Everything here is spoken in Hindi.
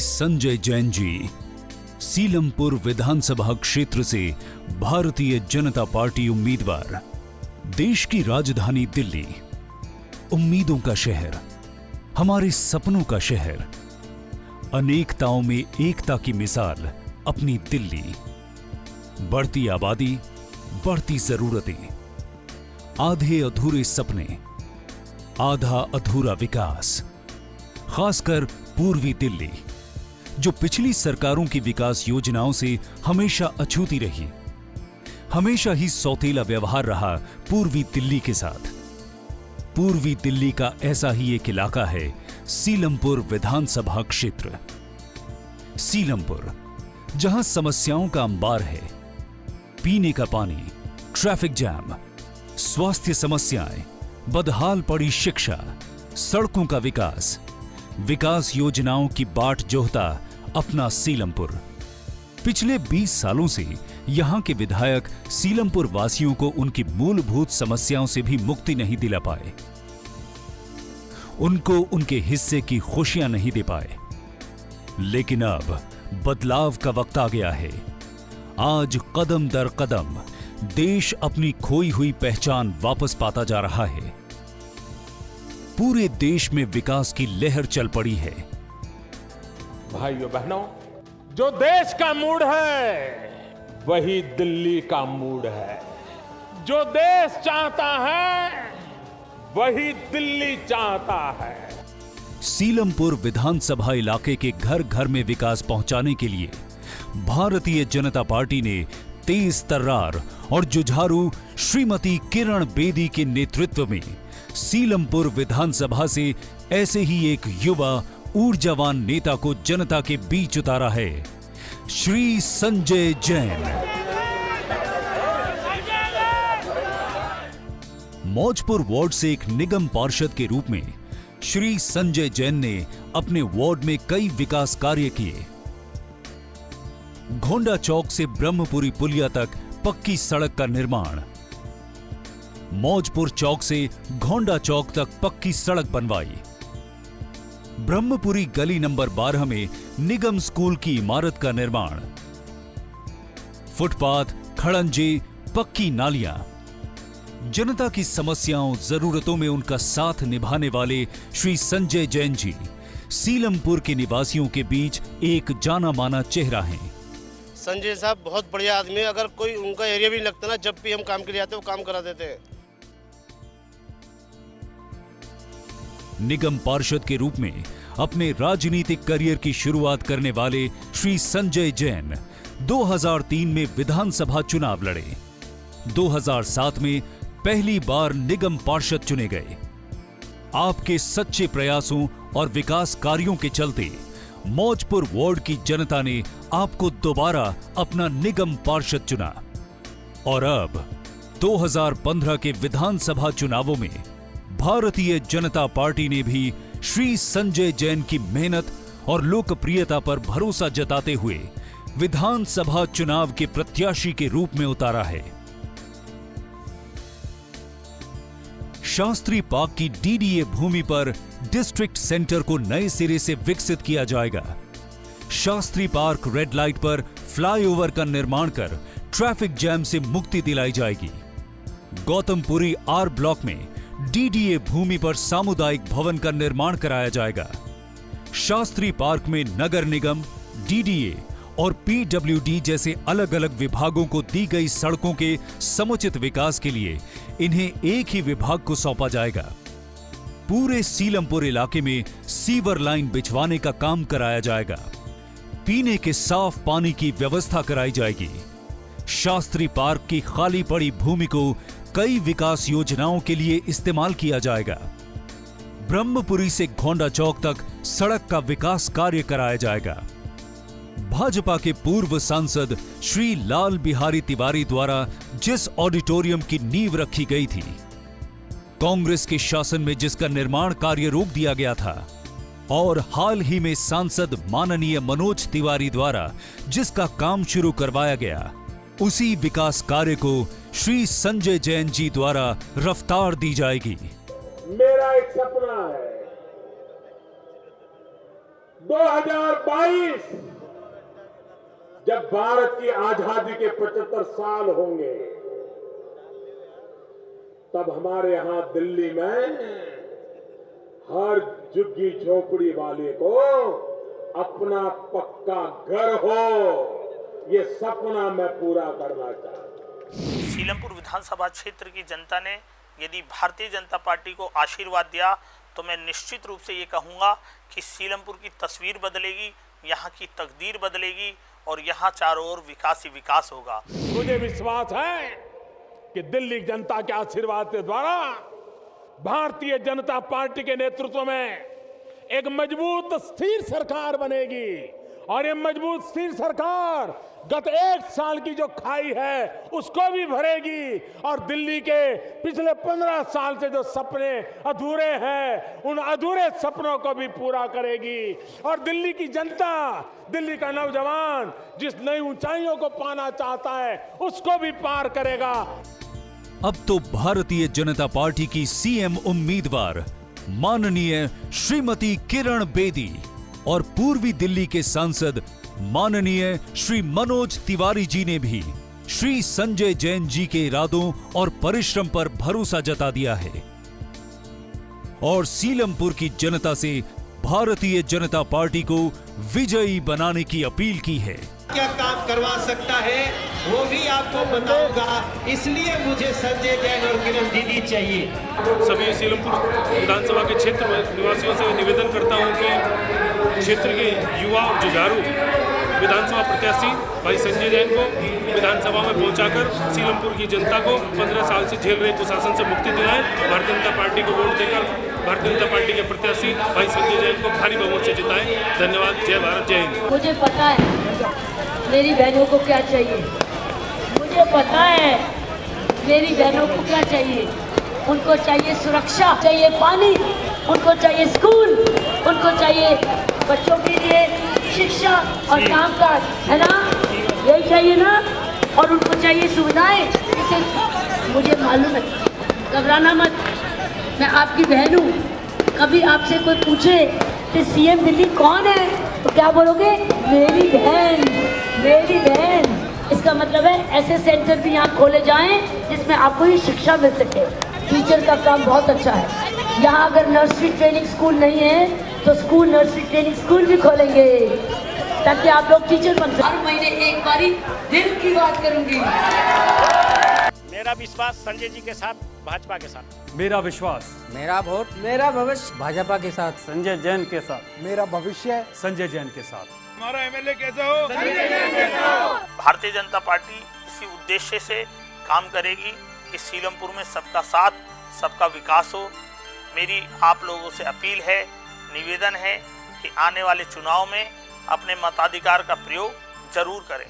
संजय जैन जी सीलमपुर विधानसभा क्षेत्र से भारतीय जनता पार्टी उम्मीदवार। देश की राजधानी दिल्ली, उम्मीदों का शहर, हमारे सपनों का शहर, अनेकताओं में एकता की मिसाल अपनी दिल्ली। बढ़ती आबादी, बढ़ती जरूरतें, आधे अधूरे सपने, आधा अधूरा विकास। खासकर पूर्वी दिल्ली, जो पिछली सरकारों की विकास योजनाओं से हमेशा अछूती रही, हमेशा ही सौतेला व्यवहार रहा पूर्वी दिल्ली के साथ। पूर्वी दिल्ली का ऐसा ही एक इलाका है सीलमपुर विधानसभा क्षेत्र। सीलमपुर, जहां समस्याओं का अंबार है, पीने का पानी, ट्रैफिक जैम, स्वास्थ्य समस्याएं, बदहाल पड़ी शिक्षा, सड़कों का विकास, विकास योजनाओं की बाट जोहता अपना सीलमपुर। पिछले 20 सालों से यहां के विधायक सीलमपुर वासियों को उनकी मूलभूत समस्याओं से भी मुक्ति नहीं दिला पाए, उनको उनके हिस्से की खुशियां नहीं दे पाए। लेकिन अब बदलाव का वक्त आ गया है। आज कदम दर कदम देश अपनी खोई हुई पहचान वापस पाता जा रहा है। पूरे देश में विकास की लहर चल पड़ी है। भाइयों बहनों, जो देश का मूड है वही दिल्ली का मूड है। जो देश चाहता है वही दिल्ली चाहता है। सीलमपुर विधानसभा इलाके के घर घर में विकास पहुंचाने के लिए भारतीय जनता पार्टी ने तेज तर्रार और जुझारू श्रीमती किरण बेदी के नेतृत्व में सीलमपुर विधानसभा से ऐसे ही एक युवा ऊर्जावान नेता को जनता के बीच उतारा है, श्री संजय जैन। मौजपुर वार्ड से एक निगम पार्षद के रूप में श्री संजय जैन ने अपने वार्ड में कई विकास कार्य किए। घोंडा चौक से ब्रह्मपुरी पुलिया तक पक्की सड़क का निर्माण, मौजपुर चौक से घोंडा चौक तक पक्की सड़क बनवाई, ब्रह्मपुरी गली नंबर 12 में निगम स्कूल की इमारत का निर्माण, फुटपाथ, खड़ंजे, पक्की नालियां। जनता की समस्याओं, जरूरतों में उनका साथ निभाने वाले श्री संजय जैन जी सीलमपुर के निवासियों के बीच एक जाना माना चेहरा हैं। संजय साहब बहुत बढ़िया आदमी है। अगर कोई उनका एरिया भी लगता ना, जब भी हम काम के लिए आते वो काम करा देते हैं। निगम पार्षद के रूप में अपने राजनीतिक करियर की शुरुआत करने वाले श्री संजय जैन 2003 में विधानसभा चुनाव लड़े। 2007 में पहली बार निगम पार्षद चुने गए। आपके सच्चे प्रयासों और विकास कार्यों के चलते मौजपुर वार्ड की जनता ने आपको दोबारा अपना निगम पार्षद चुना और अब 2015 के विधानसभा चुनावों में भारतीय जनता पार्टी ने भी श्री संजय जैन की मेहनत और लोकप्रियता पर भरोसा जताते हुए विधानसभा चुनाव के प्रत्याशी के रूप में उतारा है। शास्त्री पार्क की डीडीए भूमि पर डिस्ट्रिक्ट सेंटर को नए सिरे से विकसित किया जाएगा। शास्त्री पार्क रेड लाइट पर फ्लाईओवर का निर्माण कर ट्रैफिक जैम से मुक्ति दिलाई जाएगी। गौतमपुरी आर ब्लॉक में डीडीए भूमि पर सामुदायिक भवन का निर्माण कराया जाएगा। शास्त्री पार्क में नगर निगम, डीडीए और पीडब्ल्यूडी जैसे अलग अलग विभागों को दी गई सड़कों के समुचित विकास के लिए इन्हें एक ही विभाग को सौंपा जाएगा। पूरे सीलमपुर इलाके में सीवर लाइन बिछवाने का काम कराया जाएगा। पीने के साफ पानी की व्यवस्था कराई जाएगी। शास्त्री पार्क की खाली पड़ी भूमि को कई विकास योजनाओं के लिए इस्तेमाल किया जाएगा। ब्रह्मपुरी से घोंडा चौक तक सड़क का विकास कार्य कराया जाएगा। भाजपा के पूर्व सांसद श्री लाल बिहारी तिवारी द्वारा जिस ऑडिटोरियम की नींव रखी गई थी, कांग्रेस के शासन में जिसका निर्माण कार्य रोक दिया गया था और हाल ही में सांसद माननीय मनोज तिवारी द्वारा जिसका काम शुरू करवाया गया, उसी विकास कार्य को श्री संजय जैन जी द्वारा रफ्तार दी जाएगी। मेरा एक सपना है 2022 जब भारत की आजादी के 75 साल होंगे, तब हमारे यहां दिल्ली में हर झुग्गी झोपड़ी वाले को अपना पक्का घर हो, ये सपना मैं पूरा करना चाहता हूं। सीलमपुर विधानसभा क्षेत्र की जनता ने यदि भारतीय जनता पार्टी को आशीर्वाद दिया तो मैं निश्चित रूप से ये कहूँगा कि सीलमपुर की तस्वीर बदलेगी, यहाँ की तकदीर बदलेगी और यहाँ चारों ओर विकास ही विकास होगा। मुझे विश्वास है कि दिल्ली जनता के आशीर्वाद के द्वारा भारतीय जनता पार्टी के नेतृत्व में एक मजबूत स्थिर सरकार बनेगी और ये मजबूत स्थिर सरकार गत 1 साल की जो खाई है उसको भी भरेगी और दिल्ली के पिछले 15 साल से जो सपने अधूरे हैं उन अधूरे सपनों को भी पूरा करेगी और दिल्ली की जनता, दिल्ली का नौजवान जिस नई ऊंचाइयों को पाना चाहता है उसको भी पार करेगा। अब तो भारतीय जनता पार्टी की सीएम उम्मीदवार माननीय श्रीमती किरण बेदी और पूर्वी दिल्ली के सांसद माननीय श्री मनोज तिवारी जी ने भी श्री संजय जैन जी के इरादों और परिश्रम पर भरोसा जता दिया है और सीलमपुर की जनता से भारतीय जनता पार्टी को विजयी बनाने की अपील की है। क्या काम करवा सकता है वो भी आपको बताऊंगा, इसलिए मुझे संजय जैन और किरण दीदी चाहिए। सभी सीलमपुर विधानसभा के क्षेत्र निवासियों से निवेदन करता हूं कि क्षेत्र के युवा और जुझारू विधानसभा प्रत्याशी भाई संजय जैन को विधानसभा में पहुंचाकर सीलमपुर की जनता को 15 साल से झेल रहे कुशासन से मुक्ति दिलाएं। भारतीय जनता पार्टी को वोट देकर भारतीय जनता पार्टी के प्रत्याशी भाई संजय जैन को भारी बहुमत से जिताएं। धन्यवाद। जय भारत, जय हिंद। मुझे पता है मेरी बहनों को क्या चाहिए, मुझे पता है मेरी बहनों को क्या चाहिए। उनको चाहिए सुरक्षा, चाहिए पानी, उनको चाहिए स्कूल, उनको चाहिए बच्चों के लिए शिक्षा और कामकाज, है ना? यही चाहिए ना? और उनको चाहिए सुविधाएं। लेकिन मुझे मालूम है, घबराना मत, मैं आपकी बहन हूँ। कभी आपसे कोई पूछे कि सीएम दिल्ली कौन है तो क्या बोलोगे? मेरी बहन, मेरी बहन। इसका मतलब है ऐसे सेंटर भी यहाँ खोले जाएं जिसमें आपको ये शिक्षा मिल सके। टीचर का काम बहुत अच्छा है। यहाँ अगर नर्सरी ट्रेनिंग स्कूल नहीं है तो स्कूल नर्सरी ट्रेनिंग स्कूल भी खोलेंगे ताकि आप लोग टीचर बन सकें। हर महीने एक बारी दिल की बात करूंगी। मेरा विश्वास संजय जी के साथ, भाजपा के साथ। मेरा विश्वास, मेरा वोट, मेरा भविष्य भाजपा के साथ, संजय जैन के साथ। मेरा भविष्य संजय जैन के साथ। हमारा एमएलए कैसे हो? संजय जैन कैसे हो? भारतीय जनता पार्टी इसी उद्देश्य से काम करेगी कि सीलमपुर में सबका साथ, सबका विकास हो। मेरी आप लोगों से अपील है, निवेदन है कि आने वाले चुनाव में अपने मताधिकार का प्रयोग जरूर करें।